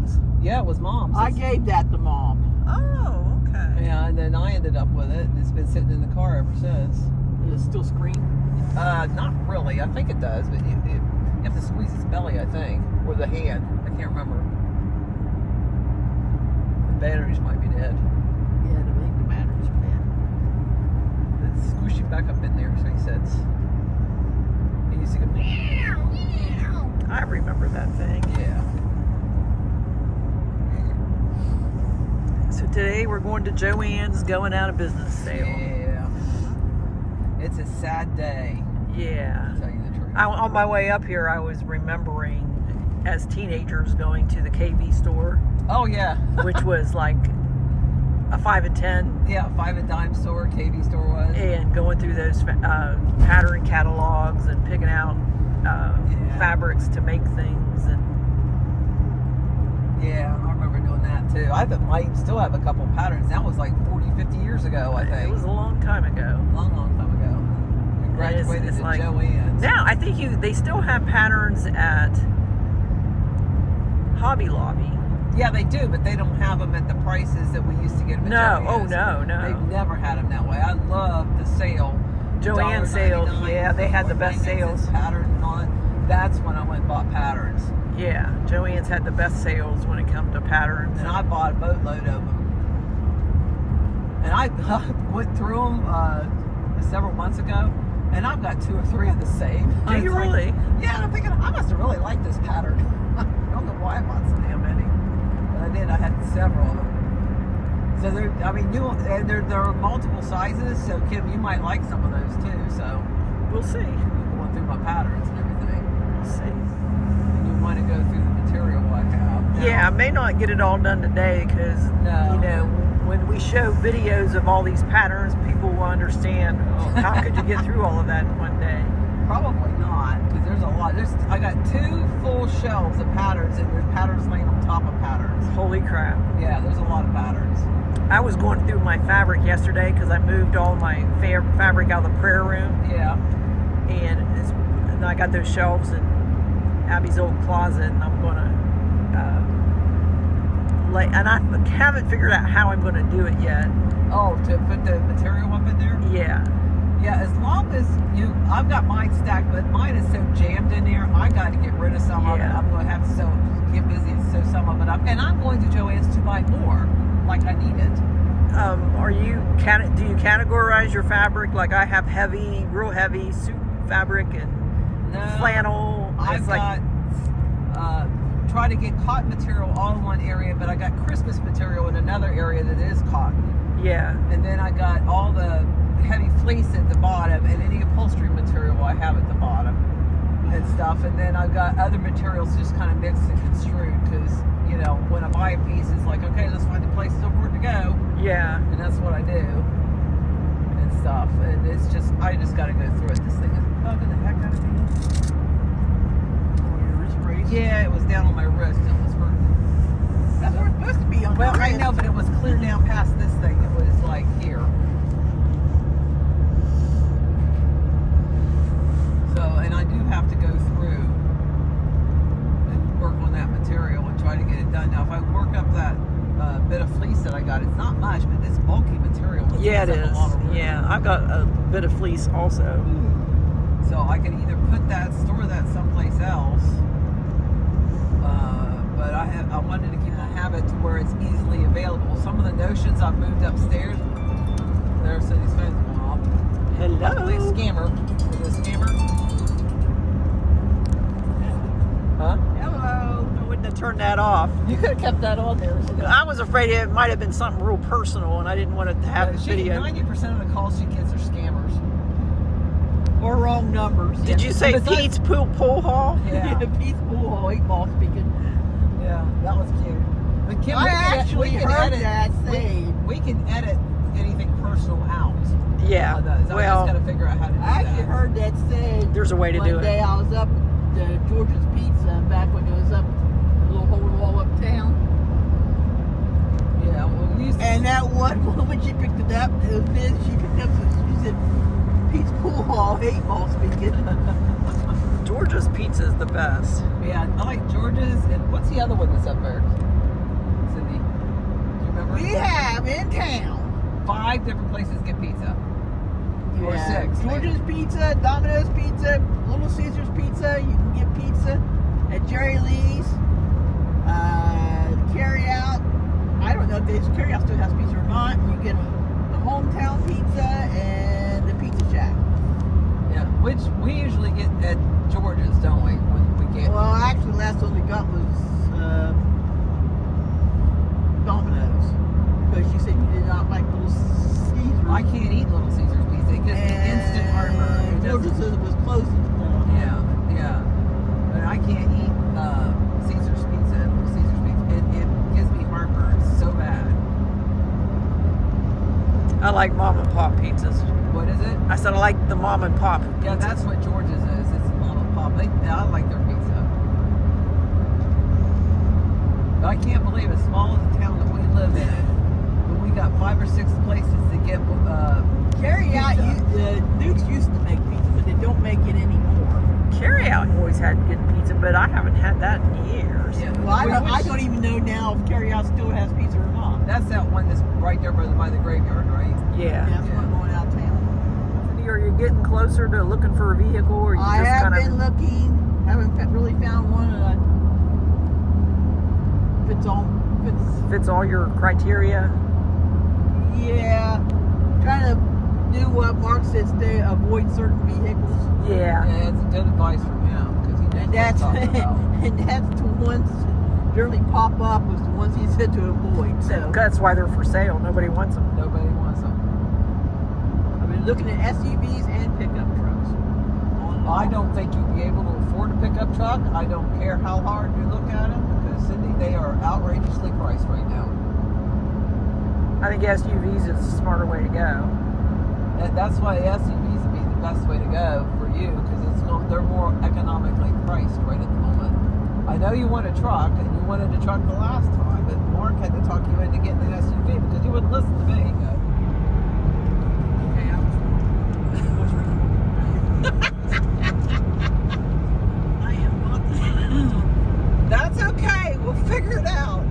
Mom's? Yeah, it was Mom's. I gave that to Mom. Oh, okay. Yeah, and then I ended up with it. And it's been sitting in the car ever since. Does it still scream? Not really. I think it does, but you have to squeeze its belly, I think, or the hand. I can't remember. The batteries might be dead. Yeah, to make the batteries bad. Let's squish it back up in there, so he says. He used to go meow, meow. I remember that thing. Yeah. So today we're going to Joann's going out of business sale. Yeah. It's a sad day, Yeah. to tell you the truth. On my way up here, I was remembering as teenagers going to the KB store, Oh, yeah. which was like a 5 and 10, Yeah, 5 and dime store, KB store was. and going through those pattern catalogs and picking out fabrics to make things. And Yeah, I remember doing that too. I still have a couple patterns. That was like 40, 50 years ago, I think. it was a long time ago. Long time ago. We graduated It's at like- Joann's. Now I think they still have patterns at Hobby Lobby. Yeah, they do, but they don't have them at the prices that we used to get them at No, oh Joann's. no. They've never had them that way. I love the sale. Joanne sales, $1.99 yeah, they had the best 99 cents sales. Pattern and all that. That's when I went and bought patterns. Yeah, Joann's had the best sales when it comes to patterns. And I bought a boatload of them. And I went through them several months ago, and I've got 2 or 3 of the same. Do you really? Yeah, and I'm thinking, I must have really liked this pattern. I don't know why I bought so damn many. But I did. I had several of them. So they're, I mean, and there are multiple sizes, so Kim, you might like some of those too. So We'll see. going through my patterns and everything. We'll see. And you want to go through the material I have. Now, Yeah, I may not get it all done today because, No. you know, when we show videos of all these patterns, people will understand, oh, how could you get through all of that in one day? Probably not, because there's a lot. I got 2 full shelves of patterns, and there's patterns laying on top of patterns. Holy crap. Yeah, there's a lot of patterns. I was going through my fabric yesterday because I moved all my fabric out of the prayer room, Yeah. and I got those shelves in Abby's old closet, and I'm going to and I haven't figured out how I'm going to do it yet. Oh, to put the material up in there? Yeah. Yeah, as long as I've got mine stacked, but mine is so jammed in there, I got to get rid of some of it. Yeah. I'm going to have to get busy and sew some of it up. And I'm going to Joann's to buy more, like I need it. Do you categorize your fabric? Like I have real heavy suit fabric and No, flannel. I've It's like, got try to get cotton material all in one area, but I got Christmas material in another area that is cotton. yeah. And then I got all the heavy fleece at the bottom, and any upholstery material I have at the bottom and stuff. And then I've got other materials just kind of mixed and construed because, you know, when I buy a piece, it's like, okay, let's find the place for it to go. Yeah. And that's what I do and stuff. And it's just, I just got to go through it. This thing is bugging the heck out of me. Your wrist brace? Yeah, it was down on my wrist. It was hurting. That's where it's supposed to be on Well, the I wrist. know, but it was clear down past this thing. It was like here. So, and I do have to go through and work on that material and try to get it done. Now, if I work up that bit of fleece that I got, it's not much, but it's bulky material. Yeah, it takes up is. a lot of room. Yeah, I've got a bit of fleece also. So I can either store that someplace else, but I wanted to keep a habit to where it's easily available. Some of the notions I've moved upstairs. There's these phones going off. Probably a Hello. scammer. Is it a scammer? Huh? Hello. I wouldn't have turned that off. You could have kept that on there. I was afraid it might have been something real personal, and I didn't want it to have the video. 90% of the calls she gets are scammers. Or wrong numbers. Did you say Besides- Pete's pool hall? Yeah. Pete's Pool, 8 ball speaking. Yeah, that was cute. But Kim, I we can actually heard edit, that saved. we can edit anything personal out. Yeah. So I just Well, got to figure out how to do I actually that. heard that said. there's a way to do One day it. I was up at George's Pizza back when it was up a little hole in the wall uptown. Yeah, well, we used to, And that one woman, she picked it up. It was Liz. She picked up. She said, "Pete's Pool Hall, 8 ball speaking." Georgia's pizza is the best. yeah, I like George's, and what's the other one that's up there? remember? We have in town 5 different places get pizza. Or 6. George's Pizza, Domino's Pizza, Little Caesars Pizza. You can get pizza at Jerry Lee's. Carry out. I don't know if this carry out still has pizza or not. You get the hometown pizza and the Pizza Shack. Yeah, which we usually get at George's, don't we? When we get. Well, actually, the last one we got was Domino's, because she said you did not like Little Caesars. I can't eat Little Caesars pizza. It gives me instant heartburn. It George's doesn't- said it was closed at the time. Yeah. But I can't eat Caesar's pizza and Little Caesar's pizza. It gives me heartburn so bad. I like mom and pop pizzas. What is it? I said I like the mom and pop. Yeah, that's what George's is. It's mom and pop. I like their pizza. But I can't believe, as small as the town that we live in, but we got 5 or 6 places to get Carry out, pizza. Duke's used to make pizza, but they don't make it anymore. Carry out always had good pizza, but I haven't had that in years. Yeah. Well, I don't even know now if Carry Out still has pizza or not. That's that one that's right there by the graveyard, right? Yeah. That's one going out of town. Are you getting closer to looking for a vehicle, or you I just have kind been of looking, haven't really found one that fits all your criteria? yeah, kind of do what Mark says, stay, avoid certain vehicles. Yeah. Yeah, it's good advice from him because he knows And what that's he's talking about. and that's the ones that generally pop up was the ones he said to avoid. So That's why they're for sale. Nobody wants them. Nobody wants them. I've been looking at SUVs and pickup trucks. I don't think you'd be able to afford a pickup truck. I don't care how hard you look at them because, Cindy, they are outrageously priced right now. I think SUVs is a smarter way to go. That's why SUVs would be the best way to go for you because they're more economically priced right at the moment. I know you want a truck and you wanted a truck the last time, but Mark had to talk you into getting an SUV because you wouldn't listen to me. Okay, I am not. That's okay. We'll figure it out.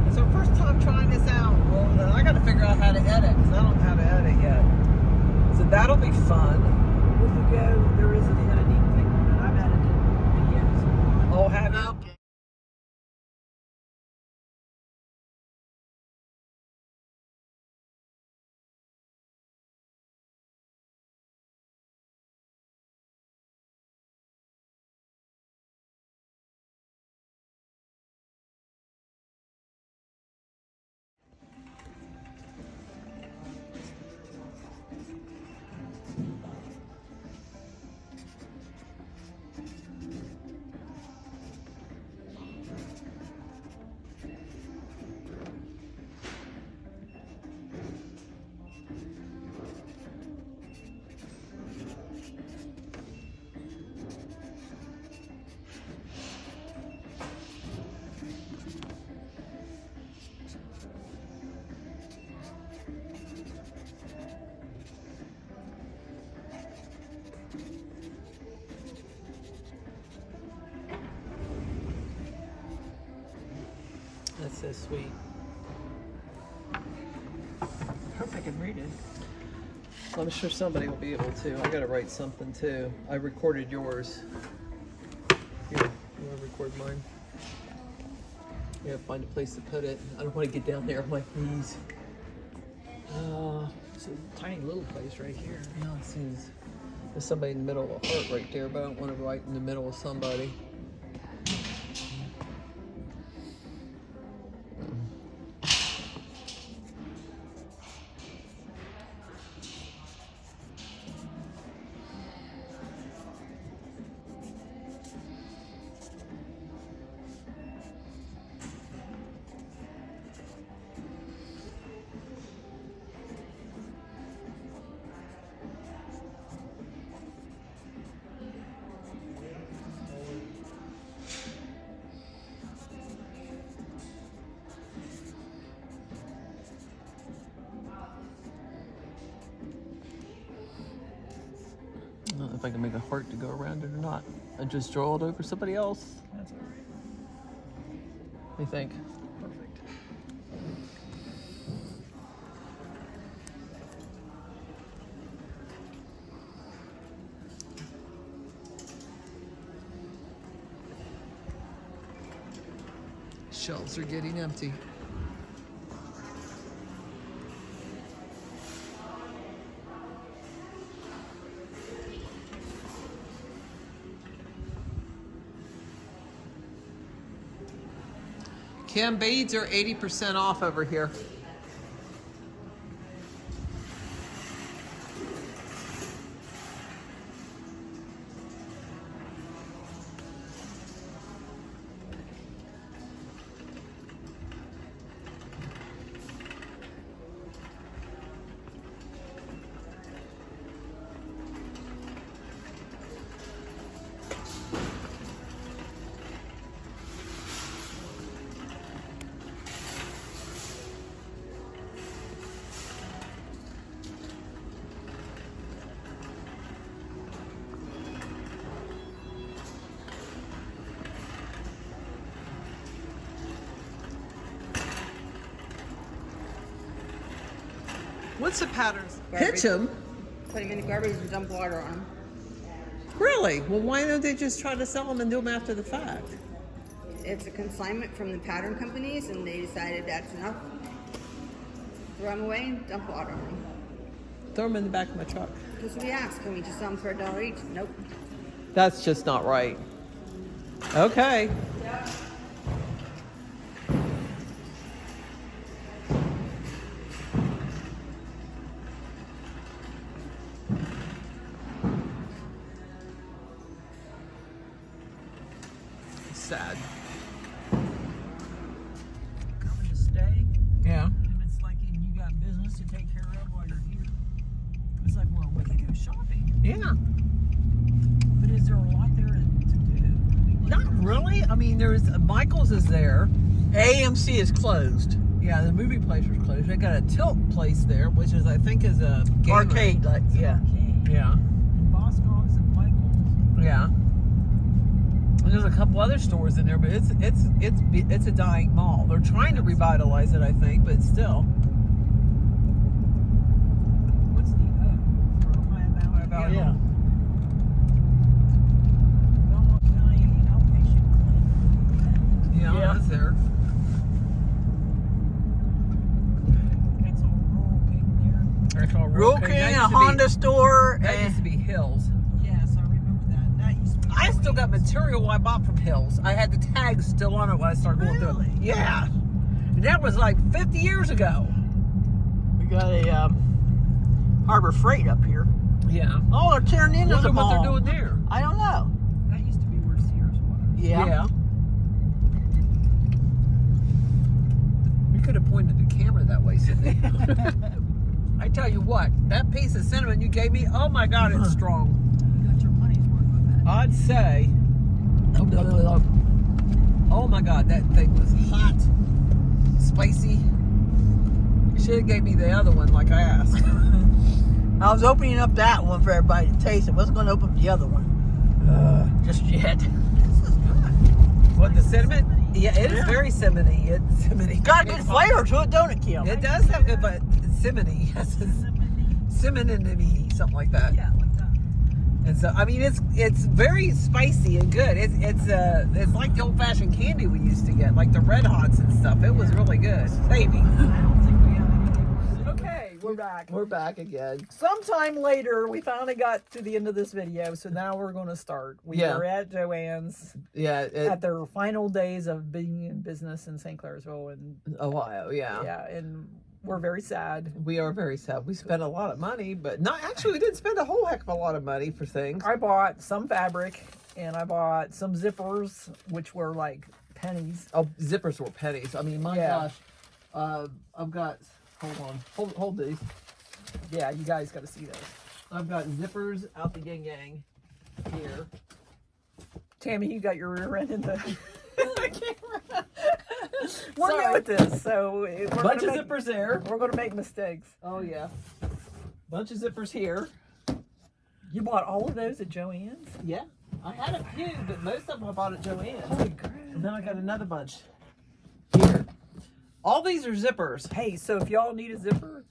It's our first time trying this out. Well, then I got to figure out how to edit because I don't know how to edit yet. So that'll be fun. With the go, there is an editing thing that I've edited videos. Oh, have you? Okay. That's so sweet. I hope I can read it. I'm sure somebody will be able to. I got to write something too. I recorded yours. Here, you want to record mine? I gotta find a place to put it. I don't want to get down there on my knees. It's a tiny little place right here. Yeah, it seems there's somebody in the middle of a heart right there, but I don't want to write in the middle of somebody. I don't know if I can make a heart to go around it or not. I just draw it over somebody else. That's all right. What do you think? Perfect. Shelves are getting empty. Cam, beads are 80% off over here. What's the patterns? Pitch them? Put them in the garbage and dump water on them. Really? Well, why don't they just try to sell them and do them after the fact? It's a consignment from the pattern companies, and they decided that's enough. Throw them away and dump water on them. Throw them in the back of my truck. Because we asked, can we just sell them for $1 each? Nope. That's just not right. Okay. Sad. Coming to stay. Yeah. And it's like you got business to take care of while you're here. It's like, well, we can go shopping. Yeah. But is there a lot there to do? Not really. I mean, there's Michael's is there. AMC is closed. Yeah, the movie place was closed. They got a tilt place there, which is I think is a gamer. Arcade, like, yeah. Yeah. And Boscov's and Michael's. Yeah. And there's a couple other stores in there, but it's a dying mall. They're trying to revitalize it, I think, but still. What's the O for Ohio Valley? Yeah. Belmont County Outpatient Clinic. Yeah, that's there. That's all rural king there. There's all Rural King, a Honda store, That used to and be Hills. Yes, I remember that. That used to be. I still got material I bought from Hills. I had the tags still on it when I started going through it. Really? Yeah. And that was like 50 years ago. we got a Harbor Freight up here. Yeah. Oh, they're tearing into Wonder the what mall. they're doing there. I don't know. That used to be where Sears was. Yeah. We could have pointed the camera that way, Sydney. I tell you what, that piece of cinnamon you gave me, oh my God, it's strong. You got your money's worth with that. I'd say, oh my God, that thing was hot, spicy. You should have gave me the other one like I asked. I was opening up that one for everybody to taste. I wasn't going to open up the other one just yet. This is good. What, the cinnamon? Yeah, it is very cinnamony. It's cinnamony. It's got good flavor to it, don't it, Kim? It does have good, but cinnamony. Yes, cinnamony, something like that. Yeah, like that. And so, I mean, it's very spicy and good. It's like the old-fashioned candy we used to get, like the Red Hots and stuff. It was really good, baby. I don't think we have any neighbors. Okay, we're back. We're back again. Sometime later, we finally got to the end of this video, so now we're going to start. We Yeah. are at Joann's Yeah, at their final days of being in business in St. Clairsville, and Ohio. Yeah, and we're very sad. we are very sad. We spent a lot of money, but not actually. We didn't spend a whole heck of a lot of money for things. I bought some fabric, and I bought some zippers, which were like pennies. Oh, zippers were pennies. I mean, my Yeah. gosh. I've got. Hold on. Hold these. Yeah, you guys got to see those. I've got zippers out the yin yang here. Tammy, you got your rear end in the camera. We're Sorry. new at this, so we're Bunch of gonna make, zippers there. we're going to make mistakes. Oh yeah. Bunch of zippers here. You bought all of those at Joann's? Yeah. I had a few, but most of them I bought at Joann's. Holy crap. And then I got another bunch here. All these are zippers. Hey, so if y'all need a zipper,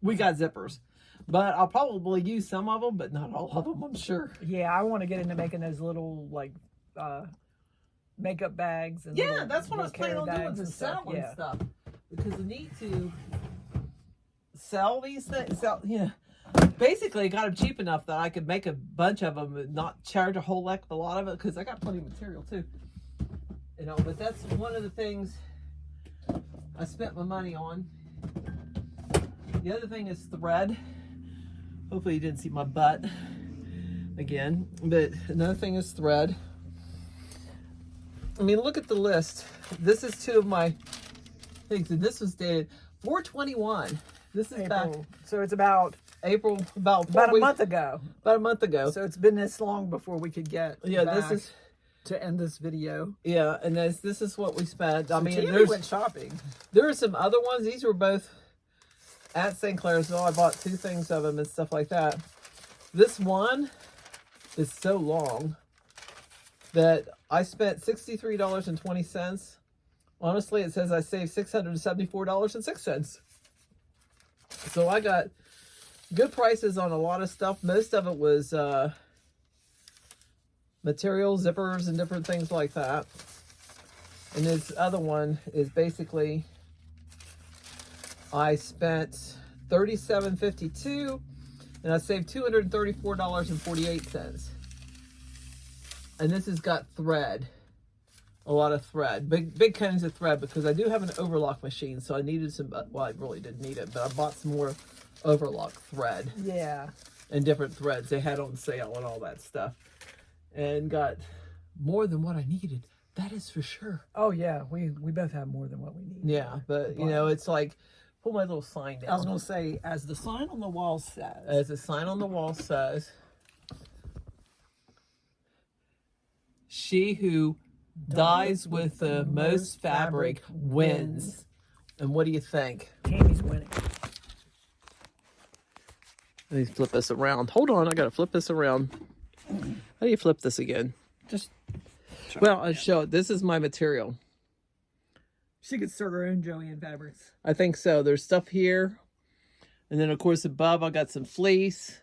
We got zippers. But I'll probably use some of them, but not all of them, I'm sure. yeah, I want to get into making those little like makeup bags and Yeah, that's what I was planning on doing, bags to and stuff. selling Yeah. stuff. Because we need to sell these things. Basically, I got them cheap enough that I could make a bunch of them and not charge a whole heck of a lot of it, because I got plenty of material too. You know, but that's one of the things I spent my money on. The other thing is thread. Hopefully you didn't see my butt again. But another thing is thread. I mean, look at the list. This is two of my things, and this was dated 4/21. This is back April. So it's about April, about a month ago. About a month ago. So it's been this long before we could get Yeah, back this is to end this video. yeah, and this is what we spent. I mean, Tammy went shopping. there are some other ones. These were both at St. Clairsville. I bought 2 things of them and stuff like that. This one is so long that I spent $63.20. Honestly, it says I saved $674.06. So I got good prices on a lot of stuff. Most of it was material, zippers, and different things like that. And this other one is basically, I spent $37.52 and I saved $234.48. And this has got thread, a lot of thread, big kinds of thread, because I do have an overlock machine, so I needed some. Well, I really didn't need it, but I bought some more overlock thread. Yeah. And different threads they had on sale and all that stuff, and got more than what I needed. That is for sure. Oh yeah, we both have more than what we need. Yeah, but you know, it's like, pull my little sign down. I was gonna say, as the sign on the wall says. As the sign on the wall says, she who dies with the most fabric wins. And what do you think? Tammy's winning. Let me flip this around. Hold on, I gotta flip this around. How do you flip this again? Just. Well, I'll show it. This is my material. She could start her own Joanne fabrics. I think so. There's stuff here. And then, of course, above, I got some fleece.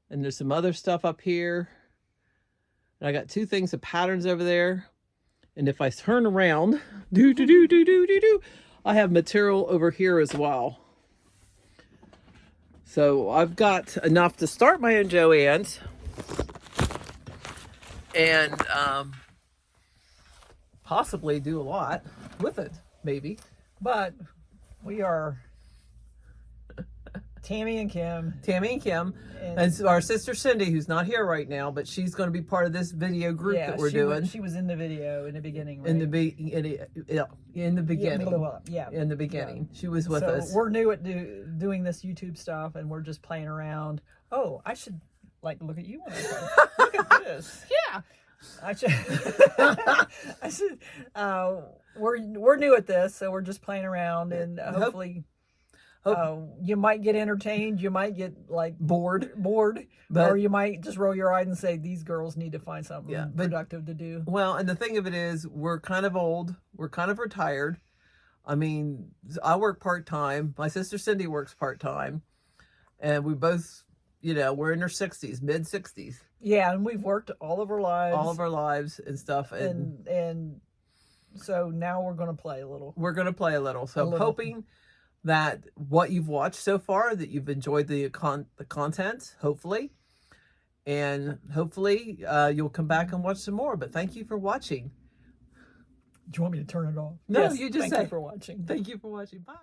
And there's some other stuff up here. And I got 2 things of patterns over there. And if I turn around, I have material over here as well. So I've got enough to start my own Joanne's. And possibly do a lot with it, maybe. But we are Tammy and Kim. And so our sister Cindy, who's not here right now, but she's going to be part of this video group that we're doing. She was in the video in the beginning, right? In the beginning. Yeah. In the beginning, she was with us. We're new at doing this YouTube stuff, and we're just playing around. Oh, I should look at you when I play. Look at this. Yeah. I should. We're new at this, so we're just playing around, and hopefully, you might get entertained. You might get bored, but, or you might just roll your eyes and say, "These girls need to find something productive to do." Well, and the thing of it is, we're kind of old. We're kind of retired. I mean, I work part-time. My sister Cindy works part-time, and we both, we're in our 60s, mid-60s. Yeah, and we've worked all of our lives. And stuff. And so now we're going to play a little. So I'm hoping that what you've watched so far, that you've enjoyed the content, hopefully. And hopefully you'll come back and watch some more. But thank you for watching. Do you want me to turn it off? No, Yes, you just thank you for watching. Thank you for watching. Bye.